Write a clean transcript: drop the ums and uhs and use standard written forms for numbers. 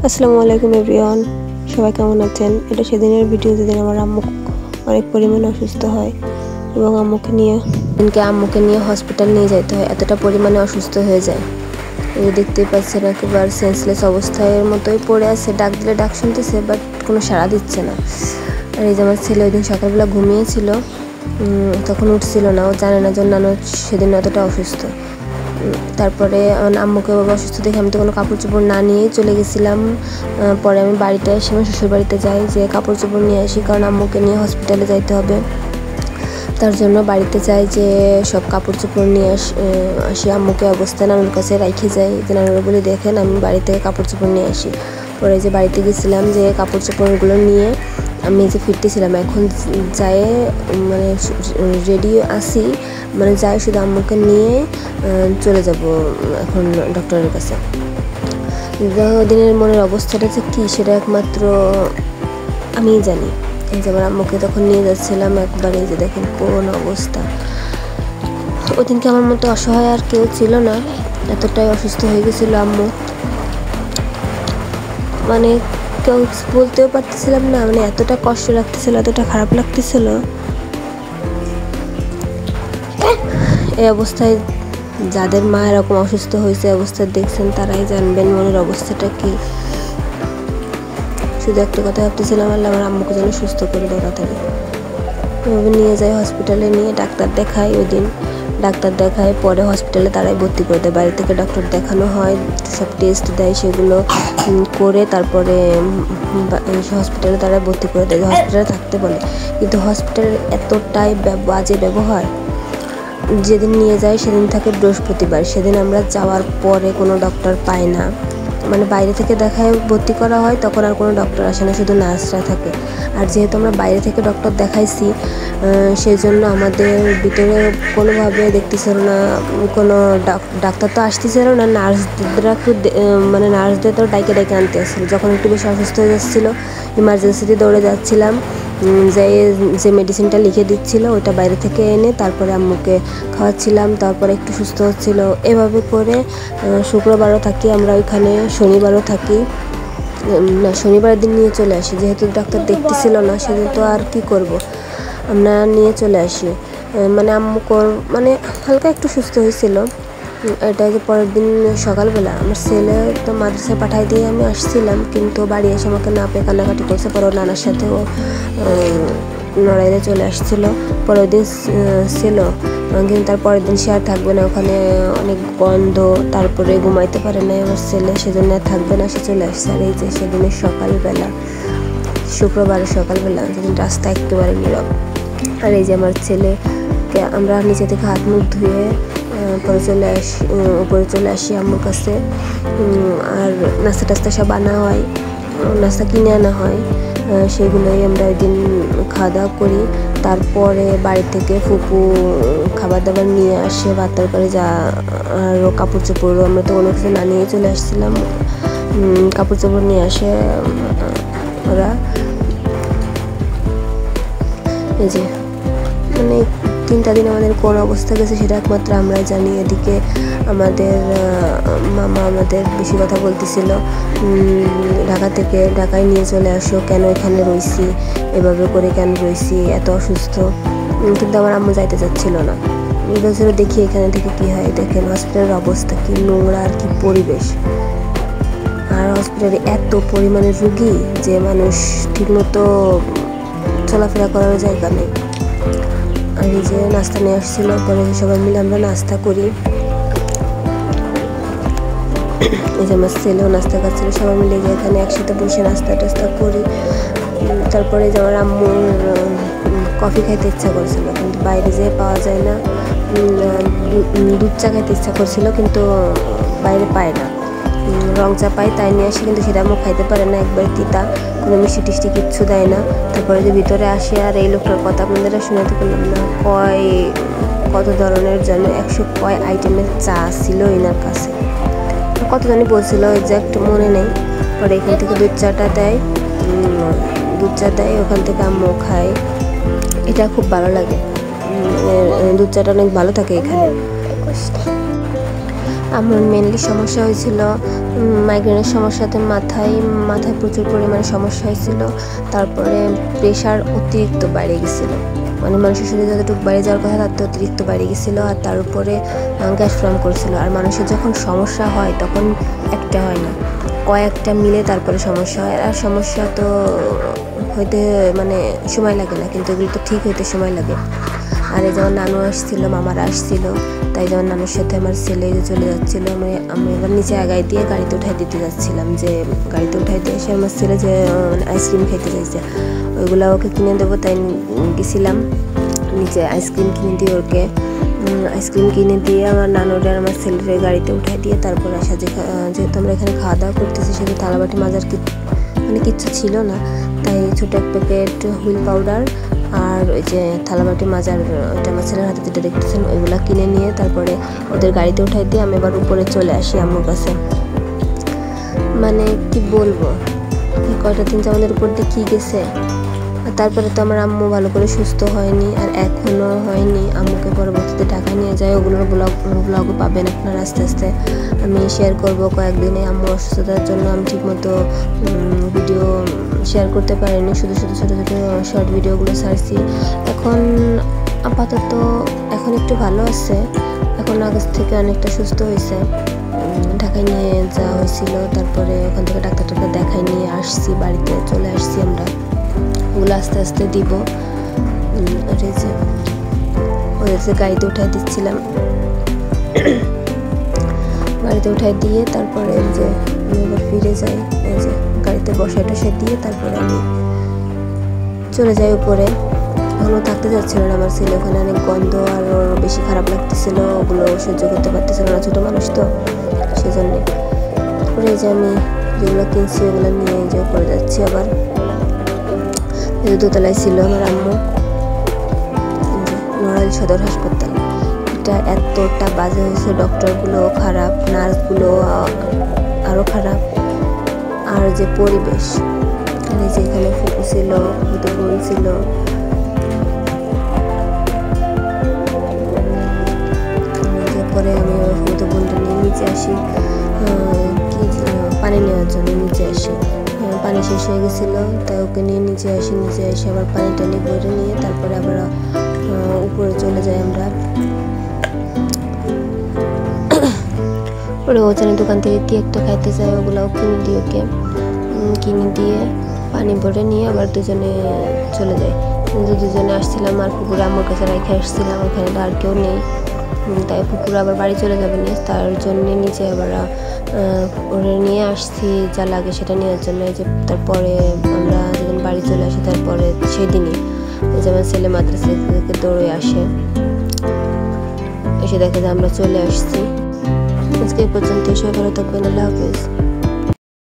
আসসালামু আলাইকুম এভরিওয়ান, সবাই কেমন আছেন? এটা সেদিনের ভিডিও যেদিন আমার আম্মু অনেক পরিমাণে অসুস্থ হয় এবং আম্মুকে নিয়ে হসপিটাল নিয়ে যেতে হয়। এতটা পরিমাণে অসুস্থ হয়ে যায়, এই দেখতেই পাচ্ছেন একেবারে সেন্সলেস অবস্থায় মতোই পড়ে আছে। ডাক দিলে ডাক শুনতেছে, বাট কোনো সাড়া দিচ্ছে না। আর এই যে আমার ছেলে ওই দিন সকালবেলা ঘুমিয়েছিল, তখন উঠছিল না, ও জানে না যে নানু সেদিন এতটা অসুস্থ। তারপরে আম্মুকে বাবা অসুস্থ দেখে আমি তো কোনো কাপড় চোপড় না নিয়েই চলে গেছিলাম। পরে আমি বাড়িতে এসে আমার শ্বশুর বাড়িতে যাই, যে কাপড় চোপড় নিয়ে আসি, কারণ আম্মুকে নিয়ে হসপিটালে যাইতে হবে। তার জন্য বাড়িতে যাই, যে সব কাপড় চোপড় নিয়ে আসি। আম্মুকে অবস্থায় নানুর কাছে রাইখে যাই, যে নানুরা বলে দেখেন আমি বাড়ি থেকে কাপড় চোপড় নিয়ে আসি। পরে যে বাড়িতে গেছিলাম, যে কাপড় চোপড়গুলো নিয়ে আমি যে ফিরতেছিলাম, এখন যাই মানে রেডি আসি, মানে যাই শুধু আম্মুকে নিয়ে চলে যাব এখন ডক্টরের কাছে। দিনের মনের অবস্থাটা যে কী সেটা একমাত্র আমিই জানি। এই যে আমার আম্মুকে তখন নিয়ে যাচ্ছিলাম একবারে, যে দেখেন কোন অবস্থা। ওই দিনকে আমার মতো অসহায় আর কেউ ছিল না, এতটাই অসুস্থ হয়ে গেছিলো আম্মু। মানে কেউ বলতেও পারতেছিলাম না, মানে এতটা কষ্ট লাগতেছিল, এতটা খারাপ লাগতেছিল। এই অবস্থায় যাদের মা এরকম অসুস্থ হয়েছে অবস্থা দেখছেন, তারাই জানবেন মনের অবস্থাটা কি। শুধু একটা কথা ভাবতেছিলাম, আল্লাহ আমার আম্মুকে যেন সুস্থ করে দেয় তাড়াতাড়ি। এভাবে নিয়ে যাই হসপিটালে, নিয়ে ডাক্তার দেখাই। ওই দিন ডাক্তার দেখায়, পরে হসপিটালে তারাই ভর্তি করে দেয়। বাড়ি থেকে ডক্টর দেখানো হয়, সব টেস্ট দেয়, সেগুলো করে তারপরে হসপিটালে তারাই ভর্তি করে দেয়, হসপিটালে থাকতে বলে। কিন্তু হসপিটালের এতটাই বাজে ব্যবহার। যেদিন নিয়ে যাই সেদিন থাকে বৃহস্পতিবার, সেদিন আমরা যাওয়ার পরে কোনো ডক্টর পাই না। মানে বাইরে থেকে দেখায় ভর্তি করা হয়, তখন আর কোনো ডক্টর আসে না, শুধু নার্সরা থাকে। আর যেহেতু আমরা বাইরে থেকে ডক্টর দেখাইছি, সেই জন্য আমাদের ভিতরে কোনোভাবে দেখতেছিল না, কোনো ডাক্তার তো আসতেছিল না। নার্সরা মানে নার্সদের তো ডাইকে আনতে আসছিল। যখন একটু বেশি অসুস্থ হয়ে যাচ্ছিলো, ইমার্জেন্সিতে দৌড়ে যাচ্ছিলাম, যে মেডিসিনটা লিখে দিচ্ছিল ওইটা বাইরে থেকে এনে তারপরে আম্মুকে খাওয়াচ্ছিলাম। তারপরে একটু সুস্থ হচ্ছিল। এভাবে করে শুক্রবারও থাকি আমরা ওইখানে, শনিবারও থাকি না, শনিবার দিন নিয়ে চলে আসি। যেহেতু ডাক্তার দেখতেছিল না, সেদিন তো আর কি করব, আমরা নিয়ে চলে আসি। মানে আম্মু মানে হালকা একটু সুস্থ হয়েছিল। এটা যে পরের দিন সকালবেলা আমার ছেলে তো মাদ্রাসায় পাঠাই দিয়ে আমি আসছিলাম, কিন্তু বাড়ি এসে আমাকে না পেয়ে কান্নাকাটি করছে। পরে ওর নানার সাথেও লড়াইয়ে চলে আসছিলো। পরের দিন ছিল, কিন্তু তার পরের দিন সে আর থাকবে না, ওখানে অনেক গন্ধ, তারপরে ঘুমাইতে পারে না আমার ছেলে, সেজন্য আর থাকবে না, সে চলে আসছে। আর এই যে সেদিনের সকালবেলা, শুক্রবারের সকালবেলা, যেদিন রাস্তা একেবারে নীরব। আর এই যে আমার ছেলেকে আমরা নিচে থেকে হাত মুখ ধুয়ে উপরে চলে আসি আম্মুর কাছে। আর নাস্তা টাস্তা সব আনা হয়, নাস্তা কিনে আনা হয়, সেগুলোই আমরা ওই দিন খাওয়া দাওয়া করি। তারপরে বাড়ি থেকে ফুপু খাবার দাবার নিয়ে আসে, ভাত তরকারি যা আরও কাপড় চোপড়ও, আমরা তো কোনো কিছু না নিয়ে চলে আসছিলাম। কাপড় চোপড় নিয়ে আসে ওরা। এই যে মানে 3টা দিন আমাদের কোন অবস্থা গেছে সেটা একমাত্র আমরাই জানি। এদিকে আমাদের মামা আমাদের বেশি কথা বলতেছিল, ঢাকায় নিয়ে চলে আসো, কেন এখানে রইছি, এভাবে করে কেন রইছি, এত অসুস্থ। কিন্তু আমার আম্মু যাইতে চাচ্ছিল না, বলছিল দেখি এখানে থেকে কি হয়। দেখেন হসপিটালের অবস্থা কি নোংরা আর কি পরিবেশ। আর হসপিটালে এত পরিমাণে রুগী যে মানুষ ঠিকমতো চলাফেরা করার জায়গা নেই। আর এই যে নাস্তা নিয়ে আসছিল, পরে সবাই মিলে আমরা নাস্তা করি। এই যে আমার ছেলেও নাস্তা খাচ্ছিল, সবাই মিলে যে এখানে একসাথে বসে নাস্তা টাস্তা করি। তারপরে যে আমার আম্মুর কফি খাইতে ইচ্ছা করছিল, কিন্তু বাইরে যেয়ে পাওয়া যায় না। দুধ চা খাইতে ইচ্ছা করছিল, কিন্তু বাইরে পায় না। রং চা পাই, তাই নিয়ে আসি, কিন্তু সেটা আম্মু খাইতে পারে না, একবার তিতা, কোনো মিষ্টি টিষ্টি কিচ্ছু দেয় না। তারপরে যে ভিতরে আসে, আর এই লোকটার কথা আপনাদের শোনাতে পারলাম না, কত ধরনের যেন 100 কয় আইটেমের চা ছিল এনার কাছে, কত জানি বলছিল, এক্সাক্ট মনে নেই। পরে এখান থেকে দুধ চা দেয়, ওখান থেকে আম্মু খায়। এটা খুব ভালো লাগে, দুধ চাটা অনেক ভালো থাকে এখানে। আমার মেনলি সমস্যা হয়েছিল মাইগ্রেনের সমস্যাতে মাথায় প্রচুর পরিমাণে সমস্যা হয়েছিল। তারপরে প্রেশার অতিরিক্ত বেড়ে গেছিলো, মানে মানুষের শরীরে যতটুকু বেড়ে যাওয়ার কথা তার তো অতিরিক্ত বেড়ে গেছিলো। আর তার উপরে গ্যাস ফর্ম করছিল। আর মানুষের যখন সমস্যা হয় তখন একটা হয় না, কয়েকটা মিলে তারপরে সমস্যা হয়। আর সমস্যা তো হইতে মানে সময় লাগে না, কিন্তু এগুলো তো ঠিক হইতে সময় লাগে। আর এই যেমন নানু আসছিল, মামারা আসছিল, তাই যেমন নানুর সাথে আমার ছেলে চলে যাচ্ছিলো। আমি এবার নিচে আগায় দিয়ে গাড়িতে উঠাই দিতে যাচ্ছিলাম, যে গাড়িতে উঠাইতে এসে আমার ছেলে যে আইসক্রিম খেতে চাইছে, ওইগুলো ওকে কিনে দেবো, তাই গেছিলাম নিচে আইসক্রিম কিনে দিয়ে ওকে আইসক্রিম কিনে দিয়ে আমার নানুর আর আমার ছেলের গাড়িতে উঠাই দিয়ে তারপর আসা। যেহেতু আমরা এখানে খাওয়া দাওয়া করতেছি, সেহেতু থালাবাটি মাজার মানে কিচ্ছু ছিল না, তাই ছোটো এক প্যাকেট হুইল পাউডার আর ওই যে থালাবাটি মাজার, ওইটা আমার ছেলের হাতে যেটা দেখতেছেন, ওইগুলো কিনে নিয়ে তারপরে ওদের গাড়িতে উঠাই দিয়ে আমি এবার উপরে চলে আসি আম্মুর কাছে। মানে কি বলবো, কয়টা দিন যে আমাদের উপর দিয়ে কী গেছে। আর তারপরে তো আমার আম্মু ভালো করে সুস্থ হয়নি, আর এখনও হয়নি। আম্মুকে পরবর্তীতে ঢাকা নিয়ে যায়, ওগুলোর ব্লগও পাবেন আপনারা আস্তে আস্তে আমি শেয়ার করবো কয়েকদিনে। আম্মু অসুস্থতার জন্য আমি ঠিকমতো ভিডিও শেয়ার করতে পারিনি, শুধু ছোটো ছোটো শর্ট ভিডিওগুলো ছাড়ছি। এখন আপাতত এখন একটু ভালো আছে, এখন আগের থেকে অনেকটা সুস্থ হয়েছে। ঢাকায় নিয়ে যাওয়া হয়েছিল, তারপরে ওখান থেকে ডাক্তারটা দেখাই নিয়ে আসছি, বাড়িতে চলে আসছি আমরা। ওগুলো আস্তে আস্তে দিব। আর এই যে ওদের গাড়িতে উঠাই দিচ্ছিলাম, গাড়িতে উঠাই দিয়ে তারপরে যে আমি এবার ফিরে যাই, এই যে গাড়িতে বসায় টসায় দিয়ে তারপরে আমি চলে যাই উপরে। ওখানেও থাকতে যাচ্ছিল না আমার ছেলে, ওখানে অনেক গন্ধ আর ওর বেশি খারাপ লাগতেছিল, ওগুলো সহ্য করতে পারতেছিল না, ছোটো মানুষ তো সেজন্যে। তারপরে যে আমি যেগুলো কিনছি ওগুলো নিয়ে যে উপরে যাচ্ছি। আবার দোতলায় ছিল আমার আম্মু, নড়াইল সদর হাসপাতাল। এটা এতটা বাজে হয়েছে, ডক্টরগুলো খারাপ, নার্সগুলো আরও খারাপ, আর যে পরিবেশ, এই যে এখানে ফুপু ছিল, ফুপু বোন ছিল, পরে আমি ফুপু বোনটা নিয়ে নিচে আসি, পানি নেওয়ার জন্য নিচে আসি। পানি শেষ হয়ে গেছিলো, তাই ওকে নিয়ে নিচে এসে আবার পানি টানি ভরে নিয়ে তারপরে আবার উপরে চলে যাই আমরা। পরে ওখানে দোকান থেকে কি একটা খাইতে চাই, ওগুলাও কিনে দিয়ে পানি ভরে নিয়ে আবার দুজনে চলে যাই। কিন্তু দুজনে আসছিলাম, আর পুকুরে আম্মুর কাছে রেখে আসছিলাম, ওখানে তো আর কেউ নেই, তাই পুকুরে আবার বাড়ি চলে যাবে না, তার জন্য নিচে আবার ওরে নিয়ে আসছি যা লাগে সেটা নেওয়ার জন্য। এই যে তারপরে আমরা যেদিন বাড়ি চলে আসি, তারপরে সেদিনই ওই যে আমার ছেলে মাদ্রাসা থেকে দৌড়ে আসে, এসে দেখে যে আমরা চলে আসছি। আজকে এই পর্যন্ত, সবাই ভালো থাকবেন, আল্লাহ হাফেজ।